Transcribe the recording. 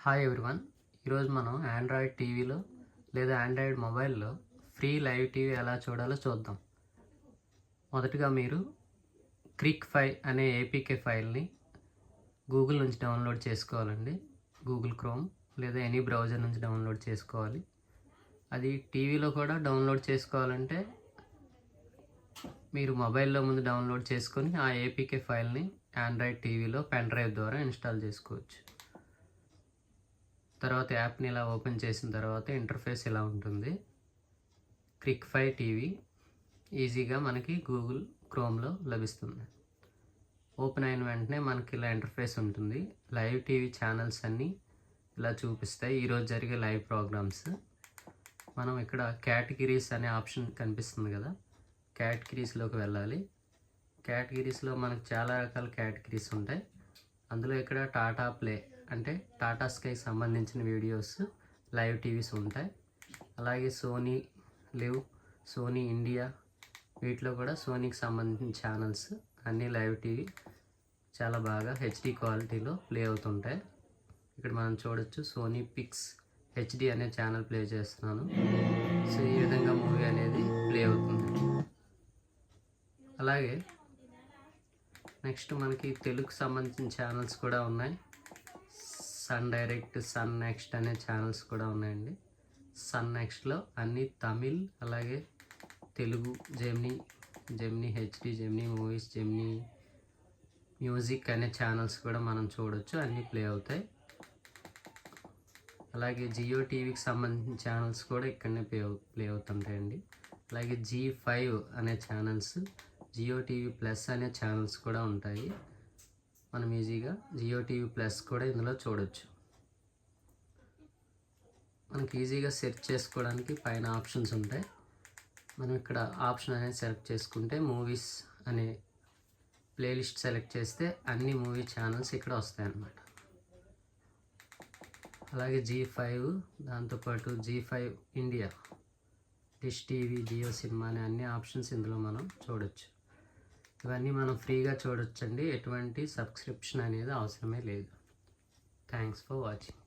Hi everyone. ఈరోజు మనం Android టీవీలో లేదా ఆండ్రాయిడ్ మొబైల్లో ఫ్రీ లైవ్ టీవీ ఎలా చూడాలో చూద్దాం. మొదటగా మీరు క్రిక్ 5 అనే ఏపీకే ఫైల్ని గూగుల్ నుంచి డౌన్లోడ్ చేసుకోవాలండి. గూగుల్ క్రోమ్ లేదా ఎనీ బ్రౌజర్ నుంచి డౌన్లోడ్ చేసుకోవాలి. అది టీవీలో కూడా డౌన్లోడ్ చేసుకోవాలంటే మీరు మొబైల్లో ముందు డౌన్లోడ్ చేసుకొని ఆ ఏపీకే ఫైల్ని ఆండ్రాయిడ్ టీవీలో పెన్ డ్రైవ్ ద్వారా ఇన్స్టాల్ చేసుకోవచ్చు. తర్వాత యాప్ని ఇలా ఓపెన్ చేసిన తర్వాత ఇంటర్ఫేస్ ఇలా ఉంటుంది. క్రిక్ 5 టీవీ ఈజీగా మనకి గూగుల్ క్రోమ్లో లభిస్తుంది. ఓపెన్ అయిన వెంటనే మనకి ఇలా ఇంటర్ఫేస్ ఉంటుంది. లైవ్ టీవీ ఛానల్స్ అన్నీ ఇలా చూపిస్తాయి. ఈరోజు జరిగే లైవ్ ప్రోగ్రామ్స్. మనం ఇక్కడ కేటగిరీస్ అనే ఆప్షన్ కనిపిస్తుంది కదా, కేటగిరీస్లోకి వెళ్ళాలి. కేటగిరీస్లో మనకు చాలా రకాల కేటగిరీస్ ఉంటాయి. అందులో ఇక్కడ టాటా ప్లే అంటే టాటా స్కైకి సంబంధించిన వీడియోస్ లైవ్ టీవీస్ ఉంటాయి. అలాగే సోనీ లివ్, సోనీ ఇండియా, వీటిలో కూడా సోనీకి సంబంధించిన ఛానల్స్ అన్నీ లైవ్ టీవీ చాలా బాగా హెచ్డి క్వాలిటీలో ప్లే అవుతుంటాయి. ఇక్కడ మనం చూడొచ్చు సోనీ పిక్స్ హెచ్డి అనే ఛానల్ ప్లే చేస్తున్నాను. సో ఈ విధంగా మూవీ అనేది ప్లే అవుతుంది. అలాగే నెక్స్ట్ మనకి తెలుగుకు సంబంధించిన ఛానల్స్ కూడా ఉన్నాయి. సన్ డైరెక్ట్, సన్ నెక్స్ట్ అనే ఛానల్స్ కూడా ఉన్నాయండి. సన్ నెక్స్ట్లో అన్ని తమిళ్, అలాగే Telugu, Gemini HD, Gemini movies, Gemini music అనే ఛానల్స్ కూడా మనం చూడొచ్చు, అన్నీ ప్లే అవుతాయి. అలాగే జియో టీవీకి సంబంధించిన ఛానల్స్ కూడా ఇక్కడనే ప్లే అవుతుంటాయండి. అలాగే G5 అనే ఛానల్స్, జియో టీవీ ప్లస్ అనే ఛానల్స్ కూడా ఉంటాయి. మనం ఈజీగా జియో టీవీ ప్లస్ కూడా ఇందులో చూడొచ్చు. మనకి ఈజీగా సెర్చ్ చేసుకోవడానికి పైన ఆప్షన్స్ ఉంటాయి. మనం ఇక్కడ ఆప్షన్ అనేది సెలెక్ట్ చేసుకుంటే మూవీస్ అనే ప్లేలిస్ట్ సెలెక్ట్ చేస్తే అన్ని మూవీ ఛానల్స్ ఇక్కడ వస్తాయన్నమాట. అలాగే G5, దాంతోపాటు G5 India, Dish TV, Jio Cinema అనే అన్ని ఆప్షన్స్ ఇందులో మనం చూడొచ్చు. ఇవన్నీ మనం ఫ్రీగా చూడొచ్చండి. ఎటువంటి సబ్స్క్రిప్షన్ అనేది అవసరమే లేదు. Thanks for watching.